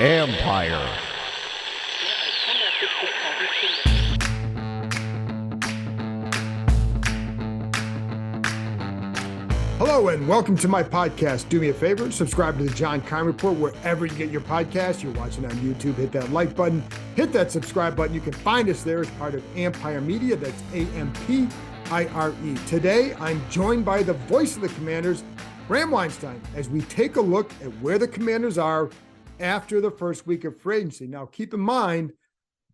Empire. Hello and welcome to my podcast. Do me a favor, subscribe to the John Keim Report wherever you get your podcast. You're watching on YouTube, hit that like button, hit that subscribe button. You can find us there as part of Empire Media. That's A-M-P-I-R-E. Today, I'm joined by the voice of the Commanders, Bram Weinstein, as we take a look at where the Commanders are after the first week of free agency. Now, keep in mind,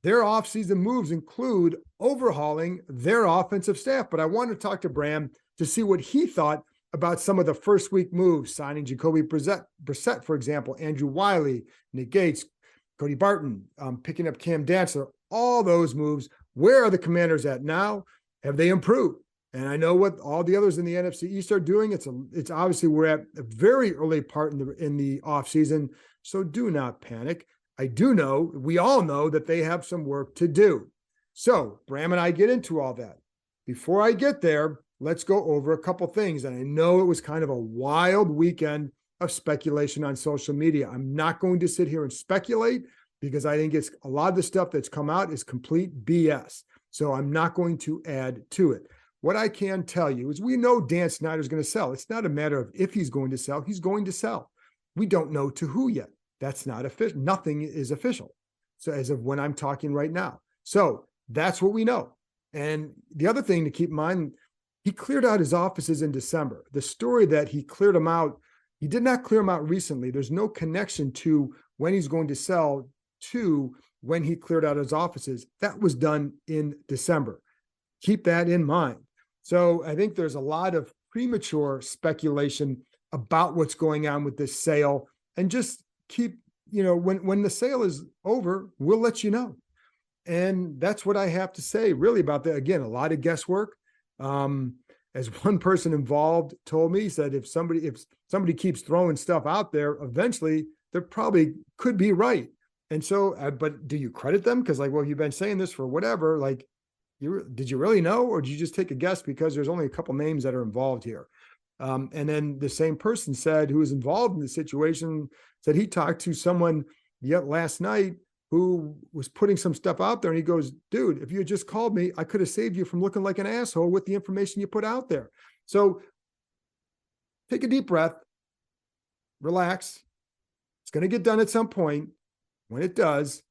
their offseason moves include overhauling their offensive staff, but I want to talk to Bram to see what he thought about some of the first week moves, signing Jacoby Brissett, for example, Andrew Wiley, Nick Gates, Cody Barton, picking up Cam Dantzler, all those moves. Where are the Commanders at now? Have they improved? And I know what all the others in the NFC East are doing. It's obviously we're at a very early part in the offseason, so do not panic. I do know, we all know that they have some work to do. So Bram and I get into all that. Before I get there, let's go over a couple things. And I know it was kind of a wild weekend of speculation on social media. I'm not going to sit here and speculate because I think it's a lot of the stuff that's come out is complete BS. So I'm not going to add to it. What I can tell you is we know Dan Snyder's going to sell. It's not a matter of if he's going to sell. He's going to sell. We don't know to who yet. That's not official. Nothing is official. So as of when I'm talking right now. So that's what we know. And the other thing to keep in mind, he cleared out his offices in December. The story that he cleared them out, he did not clear them out recently. There's no connection to when he's going to sell to when he cleared out his offices. That was done in December. Keep that in mind. So I think there's a lot of premature speculation about what's going on with this sale, and just keep, when the sale is over, we'll let you know. And that's what I have to say really about that. Again, a lot of guesswork. As one person involved told me, he said, if somebody keeps throwing stuff out there, eventually they're probably could be right. And so, but do you credit them? Because you've been saying this for whatever, did you really know? Or did you just take a guess because there's only a couple names that are involved here? And then the same person said, who was involved in the situation, said he talked to someone yet last night who was putting some stuff out there. And he goes, dude, if you had just called me, I could have saved you from looking like an asshole with the information you put out there. So take a deep breath, relax. It's going to get done at some point. When it does,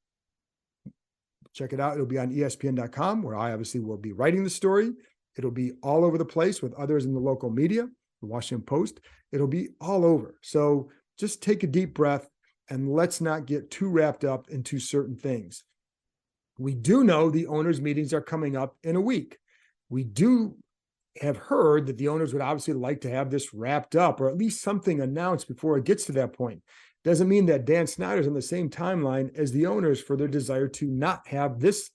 check it out. It'll be on ESPN.com, where I obviously will be writing the story. It'll be all over the place with others in the local media, the Washington Post. It'll be all over. So just take a deep breath. And let's not get too wrapped up into certain things. We do know the owners' meetings are coming up in a week. We do have heard that the owners would obviously like to have this wrapped up, or at least something announced before it gets to that point. Doesn't mean that Dan Snyder's on the same timeline as the owners for their desire to not have this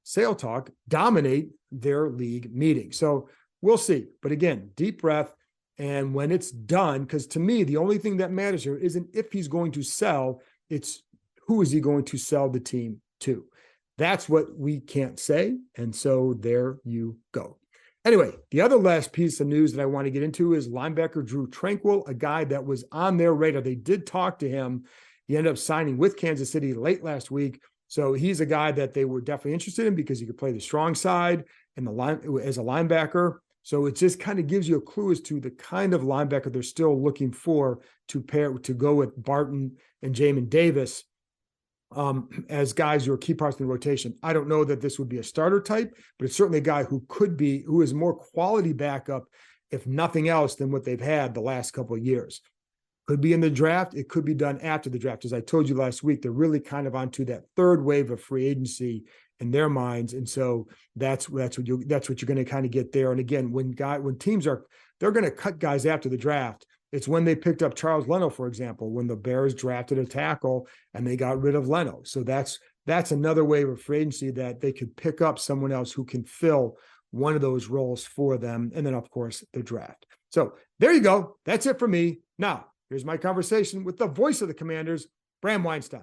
sale talk dominate their league meeting. So we'll see. But again, deep breath. And when it's done, because to me, the only thing that matters here isn't if he's going to sell, it's who is he going to sell the team to. That's what we can't say. And so there you go. Anyway, the other last piece of news that I want to get into is linebacker Drew Tranquill, a guy that was on their radar. They did talk to him. He ended up signing with Kansas City late last week. So he's a guy that they were definitely interested in because he could play the strong side and the line as a linebacker. So it just kind of gives you a clue as to the kind of linebacker they're still looking for to go with Barton and Jamin Davis as guys who are key parts of the rotation. I don't know that this would be a starter type, but it's certainly a guy who is more quality backup, if nothing else, than what they've had the last couple of years. Could be in the draft. It could be done after the draft. As I told you last week, they're really kind of onto that third wave of free agency in their minds. And so that's what you're going to kind of get there. And again, when teams they're going to cut guys after the draft. It's when they picked up Charles Leno, for example, when the Bears drafted a tackle and they got rid of Leno. So that's another wave of free agency that they could pick up someone else who can fill one of those roles for them. And then of course the draft. So there you go. That's it for me. Now here's my conversation with the voice of the Commanders, Bram Weinstein.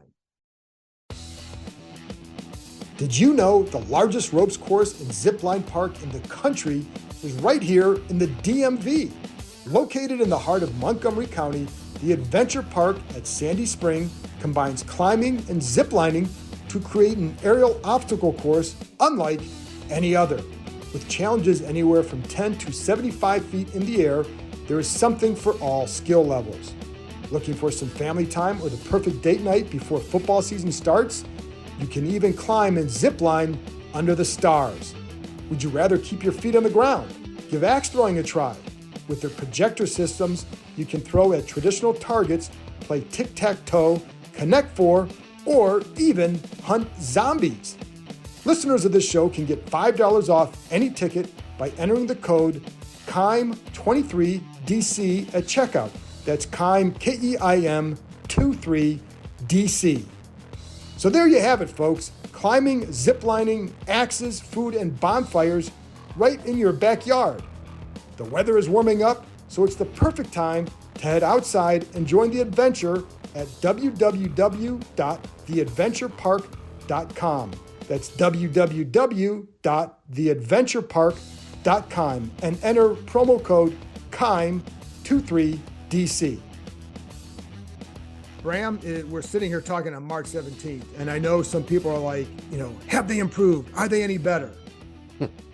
Did you know the largest ropes course and zipline park in the country is right here in the DMV? Located in the heart of Montgomery County, The adventure park at Sandy Spring combines climbing and ziplining to create an aerial obstacle course unlike any other. With challenges anywhere from 10 to 75 feet in the air, there is something for all skill levels. Looking for some family time or the perfect date night before football season starts? You can even climb and zip line under the stars. Would you rather keep your feet on the ground? Give axe throwing a try. With their projector systems, you can throw at traditional targets, play tic-tac-toe, connect four, or even hunt zombies. Listeners of this show can get $5 off any ticket by entering the code KEIM23DC at checkout. That's KEIM, K-E-I-M 23DC. So there you have it, folks. Climbing, ziplining, axes, food, and bonfires right in your backyard. The weather is warming up, so it's the perfect time to head outside and join the adventure at www.theadventurepark.com. That's www.theadventurepark.com and enter promo code KEIM23DC. Bram, we're sitting here talking on March 17th, and I know some people are like, have they improved? Are they any better?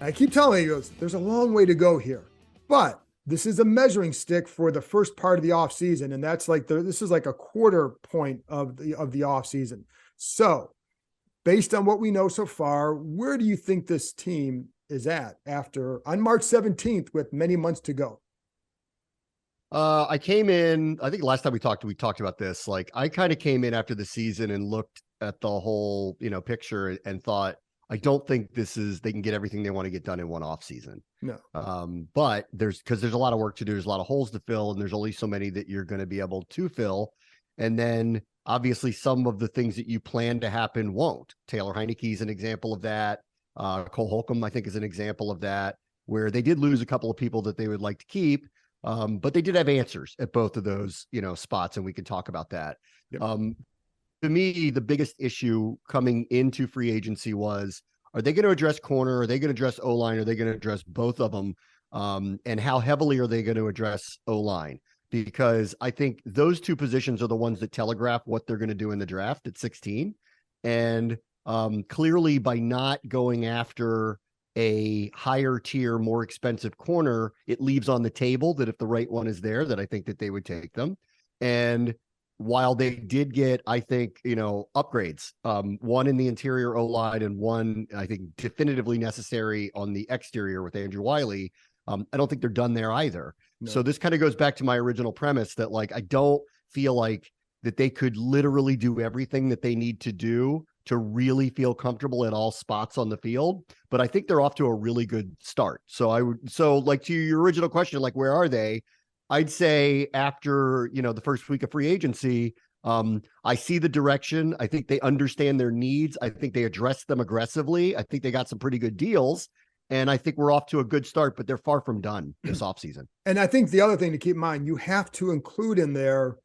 I keep telling you, there's a long way to go here. But this is a measuring stick for the first part of the offseason, and that's like this is like a quarter point of the offseason. So based on what we know so far, where do you think this team is at on March 17th with many months to go? I came in, I think last time we talked about this. Like, I kind of came in after the season and looked at the whole, picture and thought, I don't think they can get everything they want to get done in one off season. No. But there's a lot of work to do. There's a lot of holes to fill, and there's only so many that you're going to be able to fill. And then obviously some of the things that you plan to happen won't. Taylor Heineke is an example of that. Cole Holcomb, I think, is an example of that, where they did lose a couple of people that they would like to keep. But they did have answers at both of those, spots, and we can talk about that. Yep. To me, the biggest issue coming into free agency was, are they going to address corner? Are they going to address O-line? Are they going to address both of them? And how heavily are they going to address O-line? Because I think those two positions are the ones that telegraph what they're going to do in the draft at 16. And clearly, by not going after a higher tier, more expensive corner, it leaves on the table that if the right one is there, that I think that they would take them. And while they did get, I think, upgrades, one in the interior O-line and one, I think, definitively necessary on the exterior with Andrew Wiley, I don't think they're done there either. No. So this kind of goes back to my original premise that, like, I don't feel like that they could literally do everything that they need to do to really feel comfortable at all spots on the field. But I think they're off to a really good start. So like, to your original question, like, where are they? I'd say after, the first week of free agency, I see the direction. I think they understand their needs. I think they address them aggressively. I think they got some pretty good deals. And I think we're off to a good start, but they're far from done this offseason. And I think the other thing to keep in mind, you have to include in there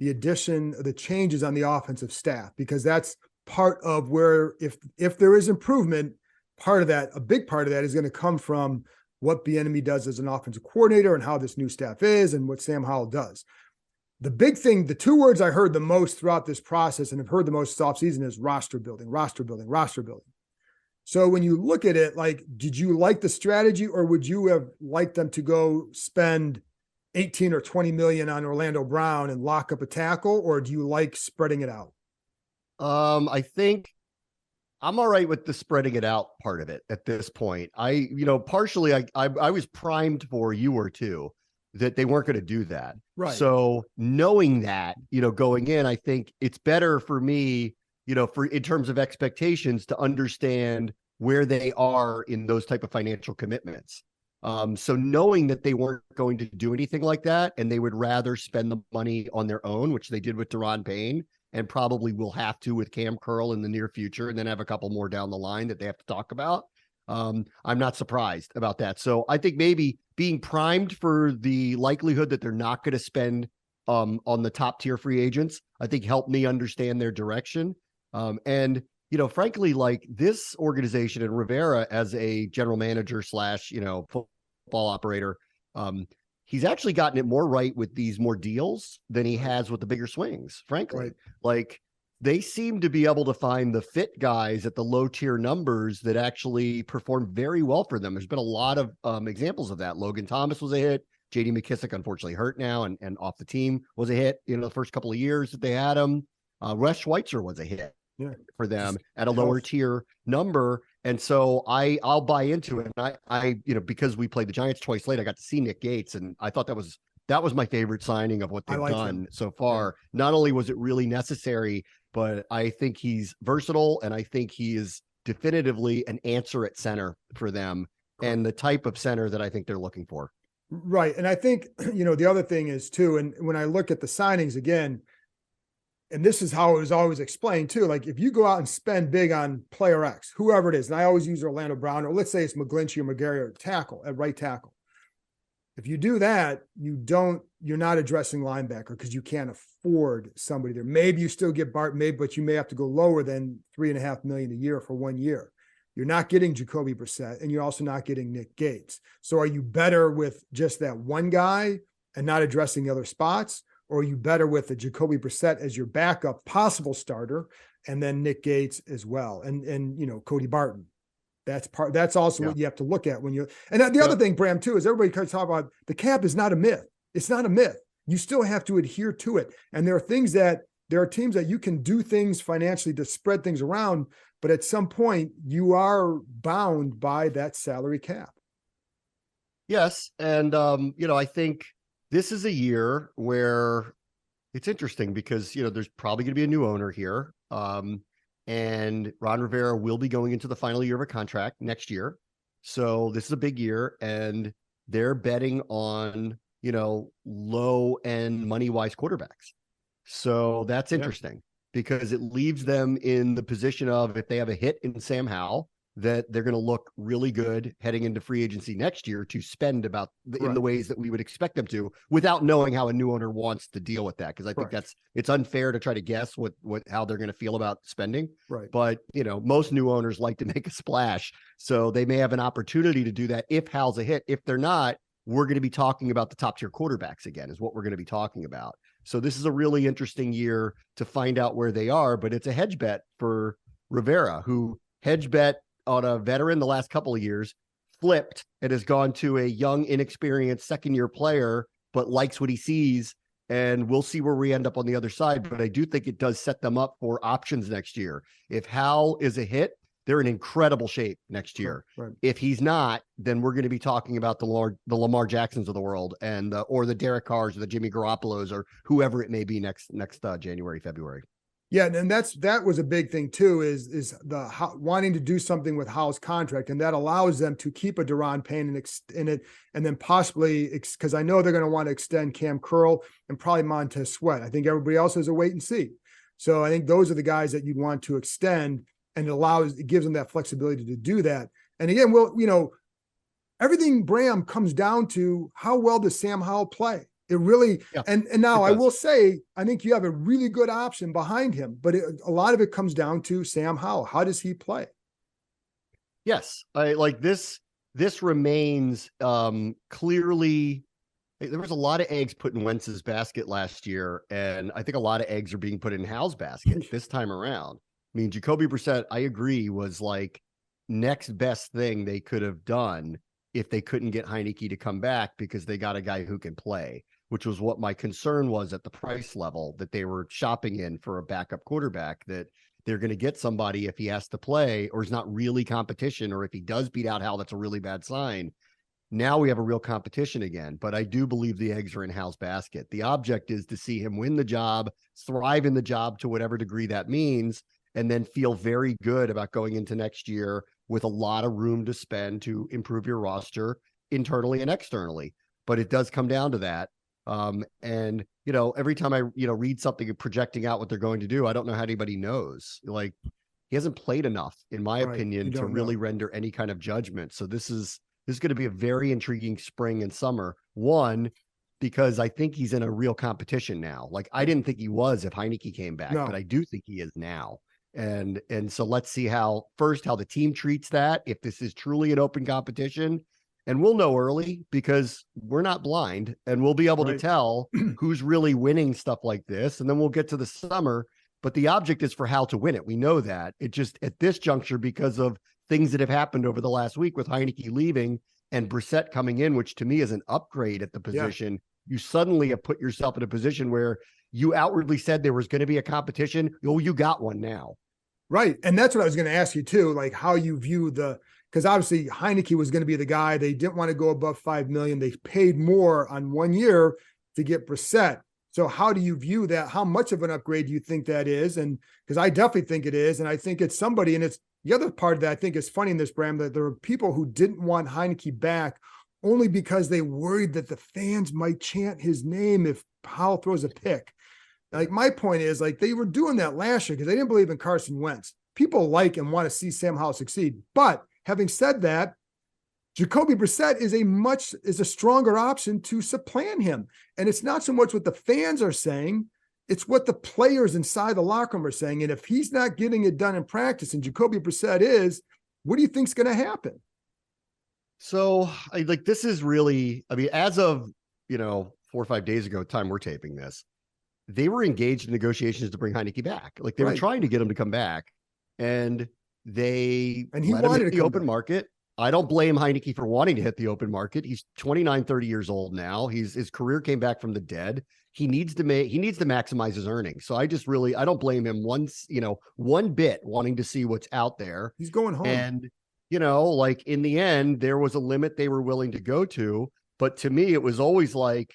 the addition, the changes on the offensive staff, because that's part of where, if there is improvement, a big part of that is going to come from what Bieniemy does as an offensive coordinator and how this new staff is and what Sam Howell does. The big thing, the two words I heard the most throughout this process and have heard the most this offseason is roster building, roster building, roster building. So when you look at it, like, did you like the strategy, or would you have liked them to go spend 18 or 20 million on Orlando Brown and lock up a tackle, or do you like spreading it out? I think I'm all right with the spreading it out part of it at this point. Partially I was primed for, you were too, that they weren't going to do that. Right. So knowing that, going in, I think it's better for me, in terms of expectations, to understand where they are in those type of financial commitments. So knowing that they weren't going to do anything like that, and they would rather spend the money on their own, which they did with Deron Payne, and probably will have to with Cam Curl in the near future, and then have a couple more down the line that they have to talk about. I'm not surprised about that. So I think maybe being primed for the likelihood that they're not going to spend on the top tier free agents, I think helped me understand their direction. And frankly, like, this organization and Rivera as a general manager / football operator, he's actually gotten it more right with these more deals than he has with the bigger swings, frankly. Right. Like, they seem to be able to find the fit guys at the low tier numbers that actually perform very well for them. There's been a lot of examples of that. Logan Thomas was a hit. JD McKissick, unfortunately, hurt now and off the team, was a hit, the first couple of years that they had him. Wes Schweitzer was a hit for them at a lower tier number. And so I'll buy into it. And I because we played the Giants twice late, I got to see Nick Gates, and I thought that was my favorite signing of what they've done so far. Yeah. Not only was it really necessary, but I think he's versatile, and I think he is definitively an answer at center for them, and the type of center that I think they're looking for. Right. And I think, the other thing is too, and when I look at the signings again, and this is how it was always explained too, like if you go out and spend big on player X, whoever it is, and I always use Orlando Brown, or let's say it's McGlinchey or McGarry at right tackle. If you do that, you're not addressing linebacker because you can't afford somebody there. Maybe you still get Bart, but you may have to go lower than $3.5 million a year for 1 year. You're not getting Jacoby Brissett, and you're also not getting Nick Gates. So are you better with just that one guy and not addressing the other spots? Or are you better with the Jacoby Brissett as your backup possible starter, and then Nick Gates as well, and Cody Barton? That's also what you have to look at when you. And the other thing, Bram, too, is everybody kind of talk about the cap is not a myth. It's not a myth. You still have to adhere to it, and there are teams that you can do things financially to spread things around, but at some point you are bound by that salary cap. Yes, and I think this is a year where it's interesting because there's probably going to be a new owner here. And Ron Rivera will be going into the final year of a contract next year. So this is a big year, and they're betting on, low end money wise quarterbacks. So that's interesting because it leaves them in the position of, if they have a hit in Sam Howell, that they're going to look really good heading into free agency next year to spend in the ways that we would expect them to, without knowing how a new owner wants to deal with that. Cause I think it's unfair to try to guess how they're going to feel about spending. Right. But most new owners like to make a splash. So they may have an opportunity to do that if Hal's a hit. If they're not, we're going to be talking about the top tier quarterbacks again, is what we're going to be talking about. So this is a really interesting year to find out where they are, but it's a hedge bet for Rivera, who hedge bet on a veteran the last couple of years, flipped and has gone to a young, inexperienced second-year player, but likes what he sees, and we'll see where we end up on the other side. But I do think it does set them up for options next year. If Hal is a hit, they're in incredible shape next year. Right. If he's not, then we're going to be talking about the Lamar Jacksons of the world, and or the Derek Carrs or the Jimmy Garoppolos or whoever it may be next January, February. Yeah, and that was a big thing too, is the wanting to do something with Howell's contract, and that allows them to keep a Daron Payne in it, and then possibly, because I know they're going to want to extend Cam Curl and probably Montez Sweat. I think everybody else has a wait and see. So I think those are the guys that you'd want to extend, and it gives them that flexibility to do that. And again, everything, Bram, comes down to how well does Sam Howell play. It really, and now I will say, I think you have a really good option behind him, but a lot of it comes down to Sam Howell. How does he play? Yes. I like this. This remains clearly, there was a lot of eggs put in Wentz's basket last year, and I think a lot of eggs are being put in Hal's basket this time around. I mean, Jacoby Brissett, I agree, was like next best thing they could have done if they couldn't get Heineke to come back, because they got a guy who can play, which was what my concern was at the price level that they were shopping in for a backup quarterback, that they're going to get somebody if he has to play or is not really competition, or if he does beat out Hal, that's a really bad sign. Now we have a real competition again, but I do believe the eggs are in Hal's basket. The object is to see him win the job, thrive in the job to whatever degree that means, and then feel very good about going into next year with a lot of room to spend to improve your roster internally and externally. But it does come down to that. And every time I, read something projecting out what they're going to do, I don't know how anybody knows. Like, he hasn't played enough, in my opinion, to really render any kind of judgment. So this is going to be a very intriguing spring and summer. One, because I think he's in a real competition now. Like, I didn't think he was if Heineke came back, but I do think he is now. And so let's see how the team treats that. If this is truly an open competition, and we'll know early because we're not blind, and we'll be able to tell who's really winning stuff like this. And then we'll get to the summer, but the object is for how to win it. We know that. It just at this juncture, because of things that have happened over the last week with Heineke leaving and Brissett coming in, which to me is an upgrade at the position, you suddenly have put yourself in a position where you outwardly said there was going to be a competition. Oh, you got one now. Right. And that's what I was going to ask you too, like how you view because obviously Heineke was going to be the guy. They didn't want to go above $5 million. They paid more on 1 year to get Brissett. So how do you view that? How much of an upgrade do you think that is? And because I definitely think it is. And I think it's somebody, and it's the other part that I think is funny in this, Bram, that there are people who didn't want Heineke back only because they worried that the fans might chant his name if Howell throws a pick. Like my point is, like they were doing that last year because they didn't believe in Carson Wentz. People like and want to see Sam Howell succeed. But having said that, Jacoby Brissett is a stronger option to supplant him. And it's not so much what the fans are saying, it's what the players inside the locker room are saying. And if he's not getting it done in practice and Jacoby Brissett is, what do you think's going to happen? So this is really, as of, 4 or 5 days ago, time we're taping this, they were engaged in negotiations to bring Heineke back. Like they were trying to get him to come back, and he wanted to hit the open market. I don't blame Heineke for wanting to hit the open market. He's 29, 30 years old now. His career came back from the dead. He needs to maximize his earnings. So I don't blame him one bit wanting to see what's out there. He's going home. And, in the end, there was a limit they were willing to go to. But to me, it was always like,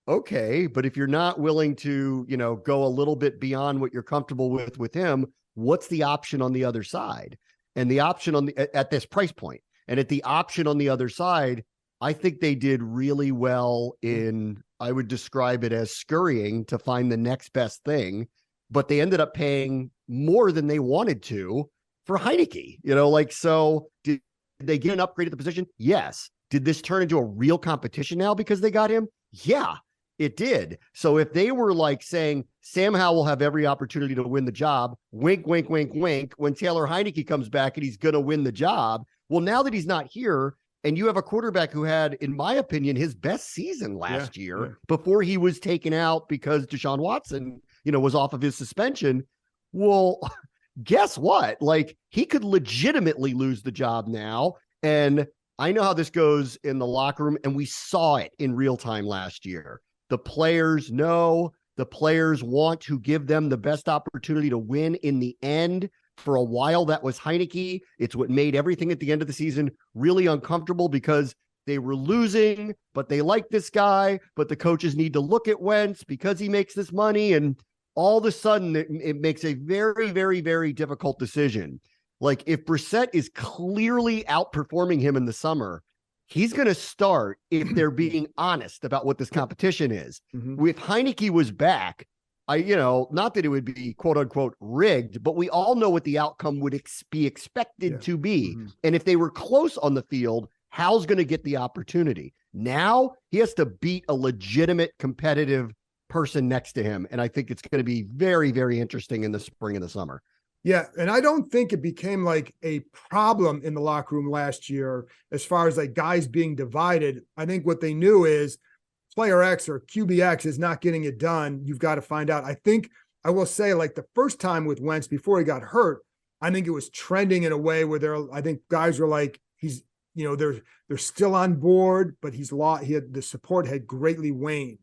okay, but if you're not willing to, go a little bit beyond what you're comfortable with him, what's the option on the other side? And the option at this price point, and at the option on the other side, I think they did really well in, I would describe it as scurrying to find the next best thing, but they ended up paying more than they wanted to for Heineke, so did they get an upgrade at the position? Yes. Did this turn into a real competition now because they got him? Yeah. It did. So if they were like saying Sam Howell will have every opportunity to win the job, wink, wink, wink, wink, when Taylor Heineke comes back and he's going to win the job. Well, now that he's not here and you have a quarterback who had, in my opinion, his best season last year before he was taken out because Deshaun Watson, was off of his suspension. Well, guess what? Like he could legitimately lose the job now. And I know how this goes in the locker room, and we saw it in real time last year. The players know, the players want to give them the best opportunity to win in the end. For a while, that was Heineke. It's what made everything at the end of the season really uncomfortable because they were losing, but they like this guy, but the coaches need to look at Wentz because he makes this money. And all of a sudden, it makes a very, very, very difficult decision. Like if Brissett is clearly outperforming him in the summer, he's going to start if they're being honest about what this competition is. Mm-hmm. If Heineke was back, not that it would be quote unquote rigged, but we all know what the outcome would be expected to be. Mm-hmm. And if they were close on the field, Hal's going to get the opportunity. Now he has to beat a legitimate competitive person next to him. And I think it's going to be very, very interesting in the spring and the summer. Yeah, and I don't think it became like a problem in the locker room last year as far as like guys being divided. I think what they knew is player X or QBX is not getting it done. You've got to find out. I think I will say like the first time with Wentz before he got hurt, I think it was trending in a way where I think guys were like, he's, they're still on board, but the support had greatly waned.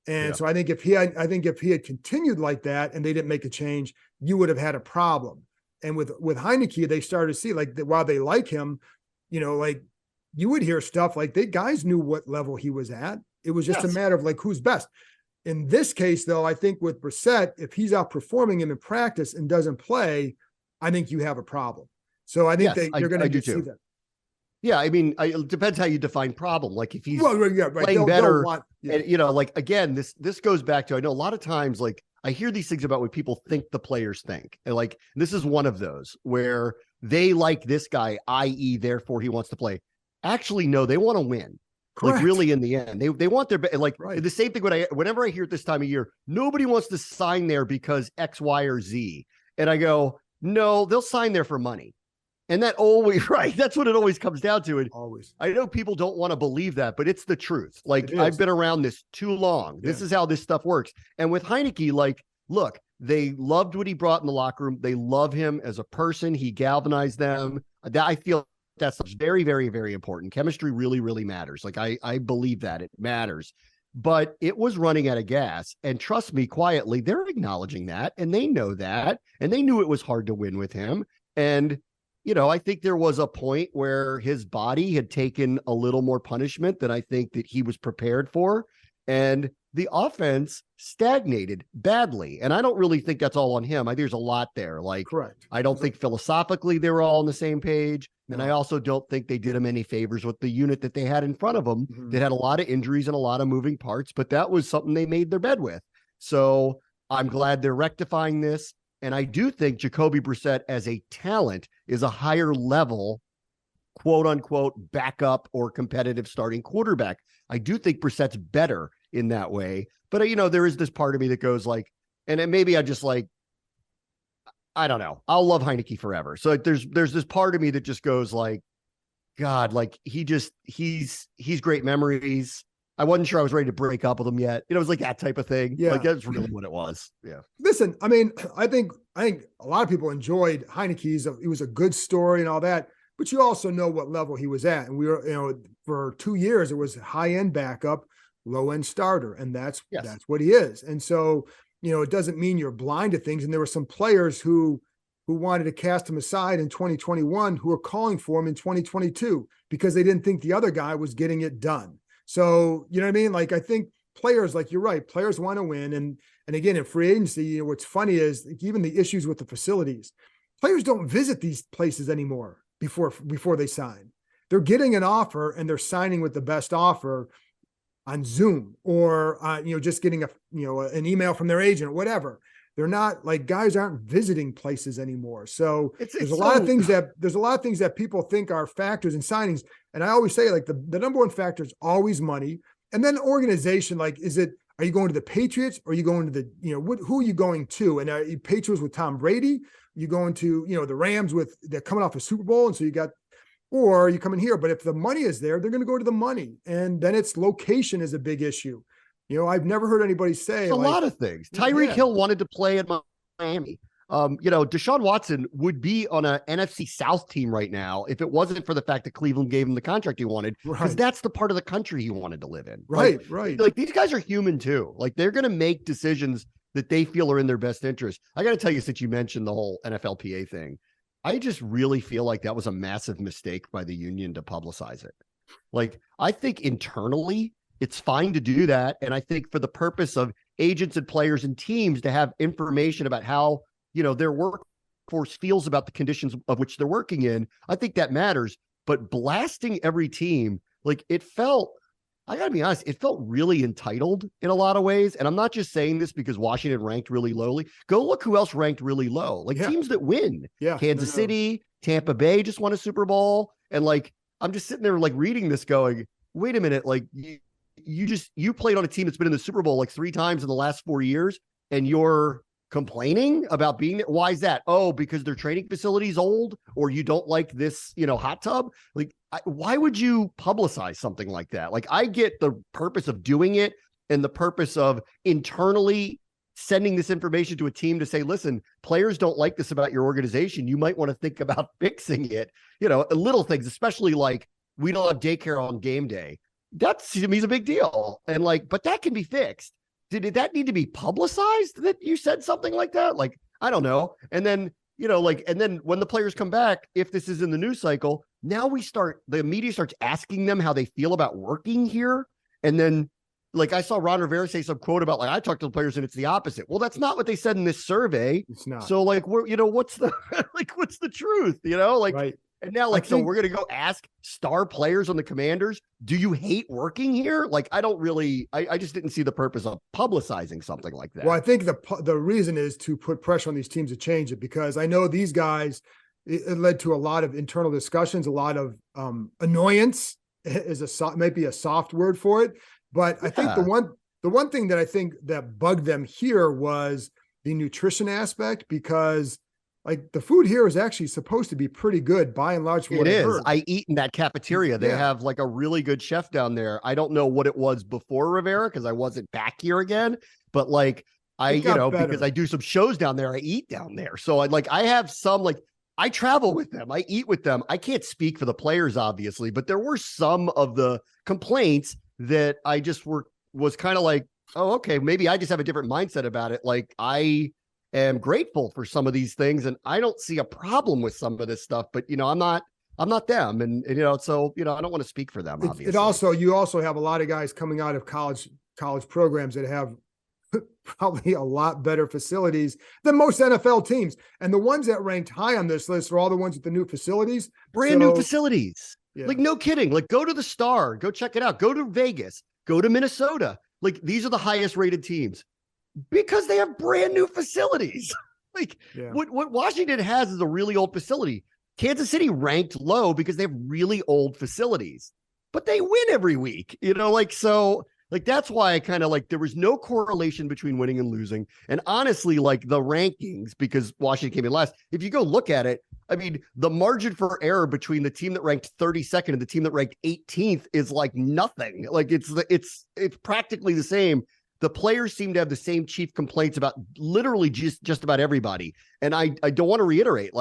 And so I think if he had continued like that and they didn't make a change, you would have had a problem. And with Heineke, they started to see like while they like him, like you would hear stuff like guys knew what level he was at. It was just a matter of like who's best. In this case, though, I think with Brissett, if he's outperforming him in practice and doesn't play, I think you have a problem. So I think you're going to see that. Yeah, I mean, it depends how you define problem. Like if he's playing better, and, like again, this goes back to, I know a lot of times, like I hear these things about what people think the players think, and like this is one of those where they like this guy, i.e., therefore he wants to play. Actually, no, they want to win. Correct. Like really, in the end, they want their the same thing. Whenever I hear it this time of year, nobody wants to sign there because X, Y, or Z, and I go, no, they'll sign there for money. And that always, right. That's what it always comes down to. And Always. I know people don't want to believe that, but it's the truth. Like, I've been around this too long. Yeah. This is how this stuff works. And with Heinicke, like, look, they loved what he brought in the locker room. They love him as a person. He galvanized them. I feel that's very, very, very important. Chemistry really, really matters. Like, I believe that it matters. But it was running out of gas. And trust me, quietly, they're acknowledging that. And they know that. And they knew it was hard to win with him. And you know, I think there was a point where his body had taken a little more punishment than I think that he was prepared for. And the offense stagnated badly. And I don't really think that's all on him. I think there's a lot there. Like, correct. I don't think philosophically they were all on the same page. No. And I also don't think they did him any favors with the unit that they had in front of them that had a lot of injuries and a lot of moving parts. But that was something they made their bed with. So I'm glad they're rectifying this. And I do think Jacoby Brissett as a talent is a higher level, quote unquote, backup or competitive starting quarterback. I do think Brissett's better in that way. But, you know, there is this part of me that goes like, and then maybe I just like, I don't know. I'll love Heinicke forever. So like, there's this part of me that just goes like, God, like he's great memories. I wasn't sure I was ready to break up with him yet. You know, it was like that type of thing. Yeah. Like that's really what it was. Yeah. Listen, I mean, I think a lot of people enjoyed Heinicke's. It was a good story and all that, but you also know what level he was at. And we were, you know, for 2 years, it was high-end backup, low-end starter. And that's what he is. And so, you know, it doesn't mean you're blind to things. And there were some players who wanted to cast him aside in 2021 who were calling for him in 2022 because they didn't think the other guy was getting it done. So, you know what I mean? Like, I think players, like you're right, players want to win. And again, in free agency, you know, what's funny is even the issues with the facilities, players don't visit these places anymore before they sign. They're getting an offer and they're signing with the best offer on Zoom or, you know, just getting an email from their agent or whatever. They're not like guys aren't visiting places anymore. So there's a lot of things that people think are factors in signings. And I always say like the number one factor is always money. And then organization, like, are you going to the Patriots or are you going to who are you going to? And are you Patriots with Tom Brady? Are you going to, you know, the Rams they're coming off a Super Bowl. And so or you come in here, but if the money is there, they're going to go to the money. And then it's location is a big issue. You know, I've never heard anybody say a lot of things. Tyreek Hill wanted to play at Miami. You know, Deshaun Watson would be on a NFC South team right now if it wasn't for the fact that Cleveland gave him the contract he wanted, because that's the part of the country he wanted to live in. Right. Like these guys are human too. Like they're going to make decisions that they feel are in their best interest. I got to tell you, since you mentioned the whole NFLPA thing, I just really feel like that was a massive mistake by the union to publicize it. Like, I think internally it's fine to do that. And I think for the purpose of agents and players and teams to have information about how, you know, their workforce feels about the conditions of which they're working in, I think that matters. But blasting every team, like I gotta be honest, it felt really entitled in a lot of ways. And I'm not just saying this because Washington ranked really lowly. Go look who else ranked really low. Like teams that win. Yeah. Kansas City, Tampa Bay just won a Super Bowl. And like, I'm just sitting there like reading this going, wait a minute, like you played on a team that's been in the Super Bowl like 3 times in the last 4 years, and you're complaining about being there. Why is that? Oh, because their training facility is old, or you don't like this, you know, hot tub. Like, why would you publicize something like that? Like, I get the purpose of doing it and the purpose of internally sending this information to a team to say, listen, players don't like this about your organization. You might want to think about fixing it. You know, little things, especially like we don't have daycare on game day. That to me is a big deal. And like, but that can be fixed. Did that need to be publicized that you said something like that? Like, I don't know. And then, you know, like, and then when the players come back, if this is in the news cycle, now the media starts asking them how they feel about working here. And then, like, I saw Ron Rivera say some quote about, like, I talked to the players and it's the opposite. Well, that's not what they said in this survey. It's not. So, like, you know, what's the truth, you know? Like, right. And now, like, so we're going to go ask star players on the Commanders, do you hate working here? Like, I don't really, I just didn't see the purpose of publicizing something like that. Well, I think the reason is to put pressure on these teams to change it, because I know these guys, it led to a lot of internal discussions, a lot of annoyance might be a soft word for it. But I think the one thing that I think that bugged them here was the nutrition aspect, because like the food here is actually supposed to be pretty good by and large. From what It I is. heard. I eat in that cafeteria. They have like a really good chef down there. I don't know what it was before Rivera because I wasn't back here again, but like because I do some shows down there, I eat down there. So I have some I travel with them. I eat with them. I can't speak for the players, obviously, but there were some of the complaints that I just was kind of like, oh, okay, maybe I just have a different mindset about it. Like I am grateful for some of these things, and I don't see a problem with some of this stuff. But I'm not them, and so I don't want to speak for them. Obviously, you also have a lot of guys coming out of college programs that have probably a lot better facilities than most NFL teams. And the ones that ranked high on this list are all the ones with the new facilities. Brand new facilities. Yeah. Like, no kidding. Like, go to the Star, go check it out. Go to Vegas, go to Minnesota. Like, these are the highest rated teams because they have brand new facilities. What Washington has is a really old facility. Kansas City ranked low because they have really old facilities, but they win every week, so that's why I kind of there was no correlation between winning and losing. And honestly, the rankings, because Washington came in last, if you go look at it, I mean, the margin for error between the team that ranked 32nd and the team that ranked 18th is nothing. It's practically the same. The players seem to have the same chief complaints about literally just about everybody. And I don't want to reiterate,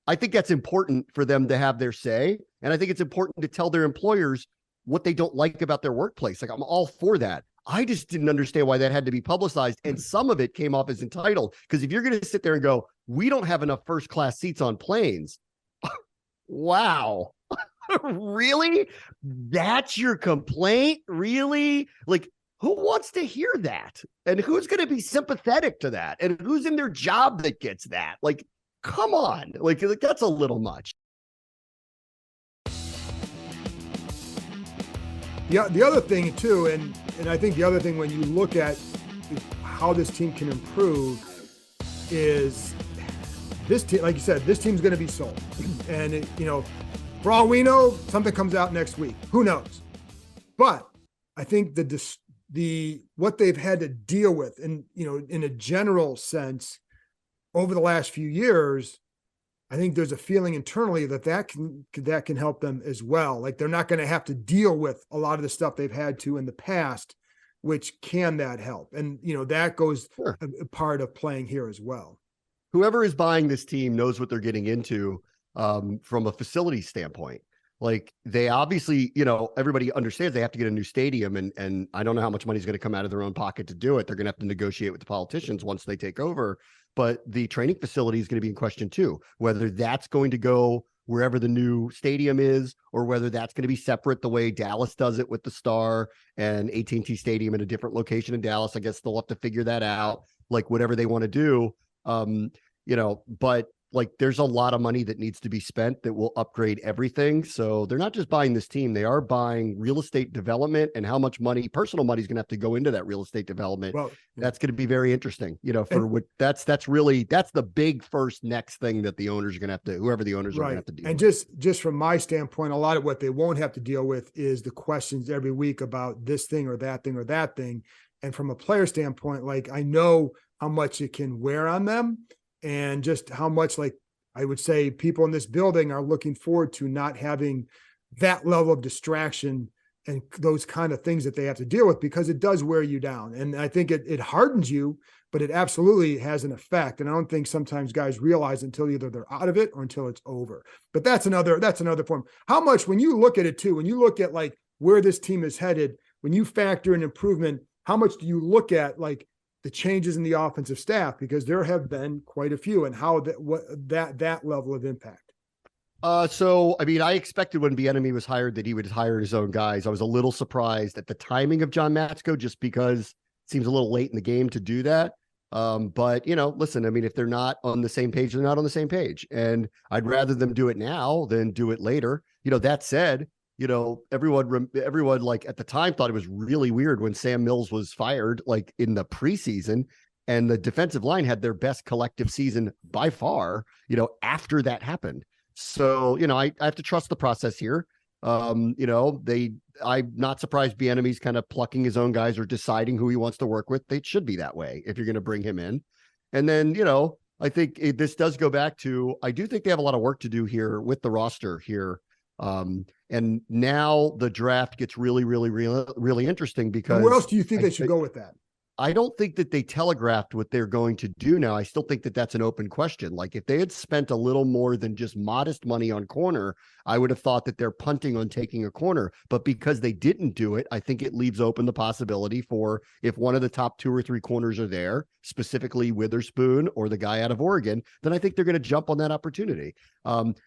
I think that's important for them to have their say. And I think it's important to tell their employers what they don't like about their workplace. I'm all for that. I just didn't understand why that had to be publicized. And some of it came off as entitled. Because if you're going to sit there and go, we don't have enough first class seats on planes. Wow. Really? That's your complaint? Really? Who wants to hear that? And who's going to be sympathetic to that? And who's in their job that gets that? Come on. That's a little much. Yeah, the other thing too, and I think the other thing when you look at how this team can improve is this team, like you said, this team's going to be sold. And for all we know, something comes out next week. Who knows? But I think the what they've had to deal with, and in a general sense, over the last few years, I think there's a feeling internally that can help them as well. They're not going to have to deal with a lot of the stuff they've had to in the past, which can that help? And, that goes a part of playing here as well. Whoever is buying this team knows what they're getting into from a facility standpoint. They obviously, everybody understands they have to get a new stadium, and I don't know how much money is going to come out of their own pocket to do it. They're going to have to negotiate with the politicians once they take over. But the training facility is going to be in question too, whether that's going to go wherever the new stadium is, or whether that's going to be separate the way Dallas does it with the Star and AT&T Stadium in a different location in Dallas. I guess they'll have to figure that out, whatever they want to do. But there's a lot of money that needs to be spent that will upgrade everything. So they're not just buying this team, they are buying real estate development, and how much personal money is going to have to go into that real estate development. Well, that's going to be very interesting, that's the big first next thing that the owners are going to have to, whoever the owners are going to have to deal with. And just from my standpoint, a lot of what they won't have to deal with is the questions every week about this thing or that thing or that thing. And from a player standpoint, I know how much it can wear on them, and just how much, I would say, people in this building are looking forward to not having that level of distraction and those kind of things that they have to deal with, because it does wear you down. And I think it hardens you, but it absolutely has an effect. And I don't think sometimes guys realize until either they're out of it or until it's over. But that's another form. How much, when you look at it too, when you look at where this team is headed, when you factor in improvement, how much do you look at the changes in the offensive staff, because there have been quite a few, and how that level of impact? So, I mean, I expected when Bieniemy was hired that he would hire his own guys. I was a little surprised at the timing of John Matsko, just because it seems a little late in the game to do that. But listen, I mean, if they're not on the same page, they're not on the same page, and I'd rather them do it now than do it later. That said, everyone at the time thought it was really weird when Sam Mills was fired, in the preseason, and the defensive line had their best collective season by far, after that happened. So, I have to trust the process here. I'm not surprised Bieniemy's kind of plucking his own guys or deciding who he wants to work with. They should be that way if you're going to bring him in. And then, I think this does go back to, I do think they have a lot of work to do here with the roster here. And now the draft gets really, really, really, really interesting because. And where else do you think they should go with that? I don't think that they telegraphed what they're going to do now. I still think that that's an open question. Like if they had spent a little more than just modest money on corner, I would have thought that they're punting on taking a corner. But because they didn't do it, I think it leaves open the possibility for if one of the top 2 or 3 corners are there, specifically Witherspoon or the guy out of Oregon, then I think they're going to jump on that opportunity.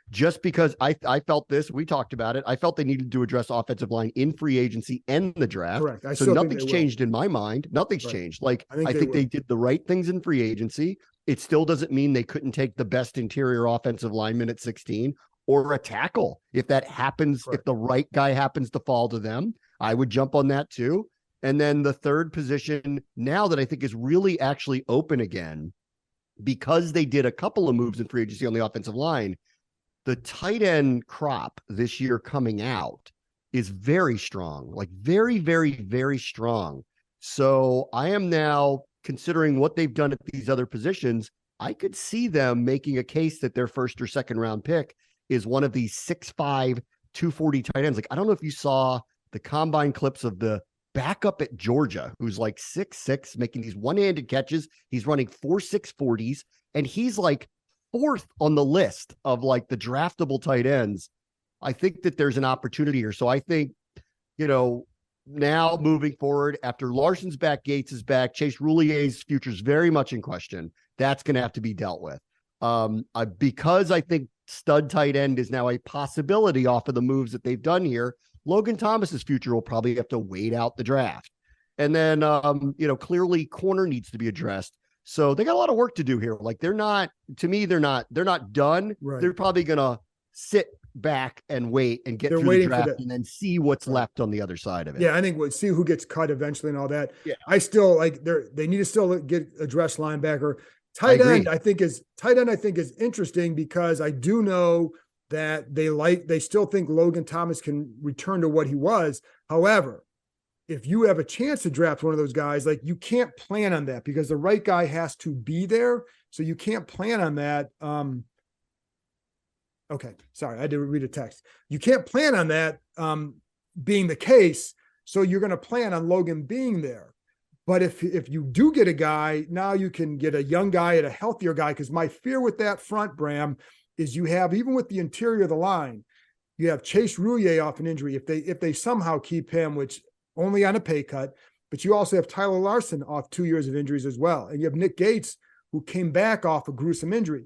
Just because I felt this, we talked about it. I felt they needed to address offensive line in free agency and the draft. Correct. So nothing's changed in my mind. Nothing's changed. Like I think they did the right things in free agency. It still doesn't mean they couldn't take the best interior offensive lineman at 16 or a tackle. If that happens, if the right guy happens to fall to them, I would jump on that too. And then the third position now that I think is really actually open again, because they did a couple of moves in free agency on the offensive line, the tight end crop this year coming out is very strong, like very, very, very strong. So I am now considering what they've done at these other positions. I could see them making a case that their first or second round pick is one of these 6'5", 240 tight ends. Like, I don't know if you saw the combine clips of the backup at Georgia, who's like 6'6", making these one-handed catches. He's running 4.6 40s, and he's like 4th on the list of like the draftable tight ends. I think that there's an opportunity here. So I think, now moving forward, after Larson's back, Gates is back, Chase Roulier's future is very much in question. That's going to have to be dealt with. Because I think stud tight end is now a possibility off of the moves that they've done here, Logan Thomas's future will probably have to wait out the draft. And then, clearly corner needs to be addressed. So they got a lot of work to do here. Like they're not done. Right. They're probably going to sit back and wait and get through the draft and then see what's left on the other side of it. Yeah, I think we'll see who gets cut eventually and all that. Yeah. I still they need to still get address linebacker. Tight end, I think is interesting because I do know that they still think Logan Thomas can return to what he was. However, if you have a chance to draft one of those guys, like you can't plan on that because the right guy has to be there. So you can't plan on that. Okay, sorry, I had to read a text. You can't plan on that being the case, so you're going to plan on Logan being there. But if you do get a guy, now you can get a young guy and a healthier guy, because my fear with that front, Bram, is you have, even with the interior of the line, you have Chase Roullier off an injury. If they somehow keep him, which only on a pay cut, but you also have Tyler Larson off 2 years of injuries as well. And you have Nick Gates, who came back off a gruesome injury.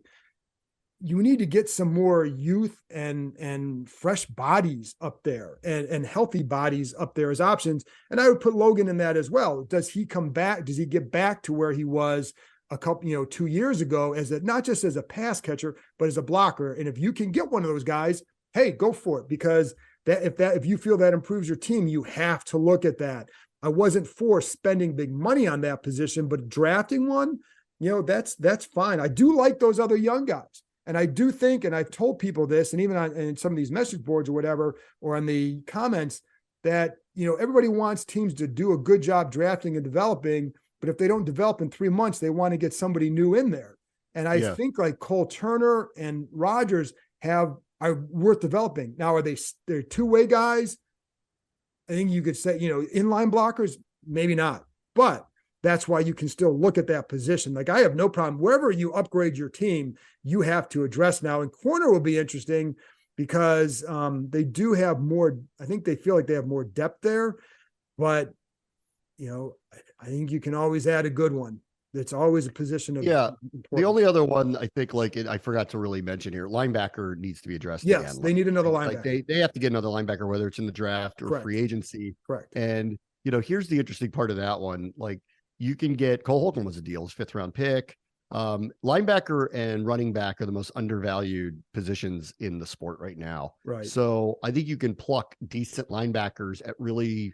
You need to get some more youth and fresh bodies up there and healthy bodies up there as options. And I would put Logan in that as well. Does he come back? Does he get back to where he was a couple, 2 years ago, not just as a pass catcher, but as a blocker? And if you can get one of those guys, hey, go for it, because if you feel that improves your team, you have to look at that. I wasn't for spending big money on that position, but drafting one, that's fine. I do like those other young guys. And I do think, and I've told people this, and even in some of these message boards or whatever, or on the comments, that, everybody wants teams to do a good job drafting and developing, but if they don't develop in 3 months, they want to get somebody new in there. And I think like Cole Turner and Rogers are worth developing. Now, they're two-way guys? I think you could say, inline blockers, maybe not, but that's why you can still look at that position. Like I have no problem. Wherever you upgrade your team, you have to address now. And corner will be interesting because they do have more. I think they feel like they have more depth there. But, I think you can always add a good one. It's always a position of importance. The only other one I think I forgot to really mention here, linebacker needs to be addressed. Yes, again. they need another linebacker. Like they have to get another linebacker, whether it's in the draft or free agency. Correct. And, here's the interesting part of that one. Like, you can get Cole Holcomb was a deal, his 5th round pick. Linebacker and running back are the most undervalued positions in the sport right now. Right. So I think you can pluck decent linebackers at really,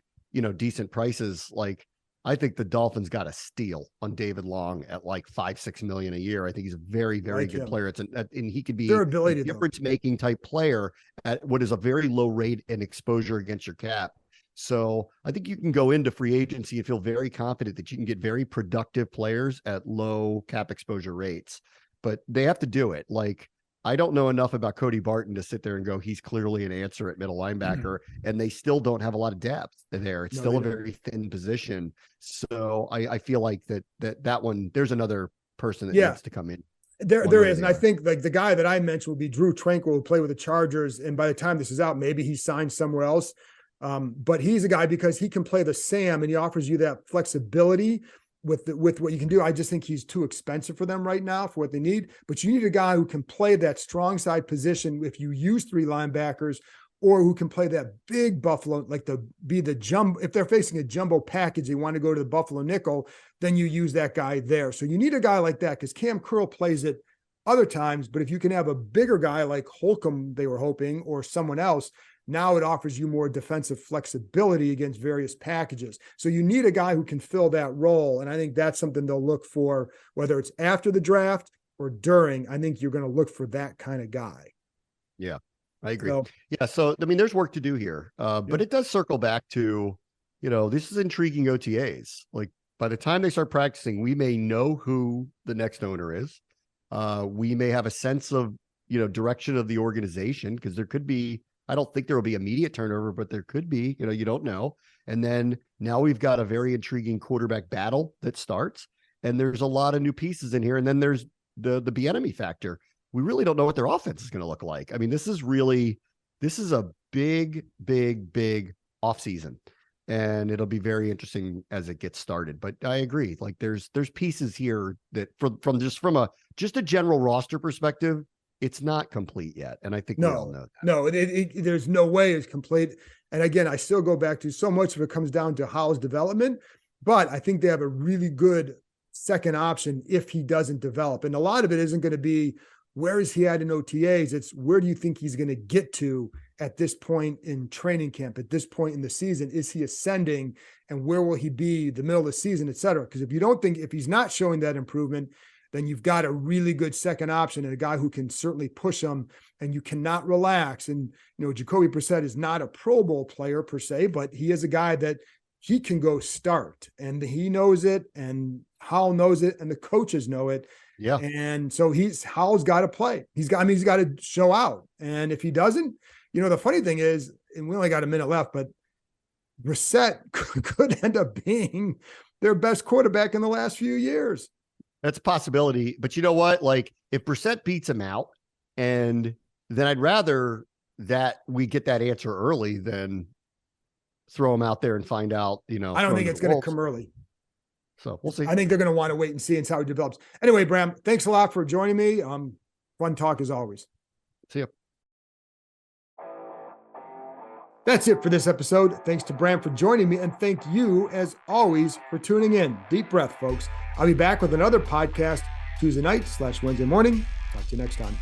decent prices. Like I think the Dolphins got a steal on David Long at like $5-6 million a year. I think he's a very, very good player. And he could be a difference-making type player at what is a very low rate and exposure against your cap. So I think you can go into free agency and feel very confident that you can get very productive players at low cap exposure rates. but they have to do it. Like, I don't know enough about Cody Barton to sit there and go, he's clearly an answer at middle linebacker, and they still don't have a lot of depth there. It's still a very thin position. So I feel like that one, there's another person that needs to come in. There is. And I think like the guy that I mentioned will be Drew Tranquil, who played with the Chargers. And by the time this is out, maybe he's signed somewhere else. But he's a guy because he can play the Sam and he offers you that flexibility with what you can do. I just think he's too expensive for them right now for what they need. But you need a guy who can play that strong side position if you use 3 linebackers, or who can play that big Buffalo, like be the jumbo. If they're facing a jumbo package, they want to go to the Buffalo nickel, then you use that guy there. So you need a guy like that because Cam Curl plays it other times. But if you can have a bigger guy like Holcomb, they were hoping, or someone else, now it offers you more defensive flexibility against various packages. So you need a guy who can fill that role. And I think that's something they'll look for, whether it's after the draft or during. I think you're going to look for that kind of guy. Yeah, I agree. So, I mean, there's work to do here, but it does circle back to, this is intriguing OTAs. Like, by the time they start practicing, we may know who the next owner is. We may have a sense of, direction of the organization, because there could be, I don't think there will be immediate turnover, but there could be, you don't know. And then now we've got a very intriguing quarterback battle that starts, and there's a lot of new pieces in here. And then there's the Bieniemy factor. We really don't know what their offense is going to look like. I mean, this is a big, big, big offseason, and it'll be very interesting as it gets started. But I agree. Like, there's pieces here that from just a general roster perspective, it's not complete yet. And I think we all know that. No, there's no way it's complete. And again, I still go back to so much of it comes down to Howell's development, but I think they have a really good second option if he doesn't develop. And a lot of it isn't going to be, where is he at in OTAs? It's, where do you think he's going to get to at this point in training camp, at this point in the season? Is he ascending, and where will he be the middle of the season, et cetera? Because if he's not showing that improvement, then you've got a really good second option and a guy who can certainly push him, and you cannot relax. And, Jacoby Brissett is not a Pro Bowl player per se, but he is a guy that he can go start, and he knows it, and Howell knows it, and the coaches know it. Yeah. And so Howell's got to play. He's got to show out. And if he doesn't, the funny thing is, and we only got a minute left, but Brissett could end up being their best quarterback in the last few years. That's a possibility. But you know what? Like, if Brissett beats him out, and then I'd rather that we get that answer early than throw him out there and find out, I don't think it's going to come early. So we'll see. I think they're going to want to wait and see and see how it develops. Anyway, Bram, thanks a lot for joining me. Fun talk as always. See you. That's it for this episode. Thanks to Bram for joining me, and thank you, as always, for tuning in. Deep breath, folks. I'll be back with another podcast Tuesday night / Wednesday morning. Talk to you next time.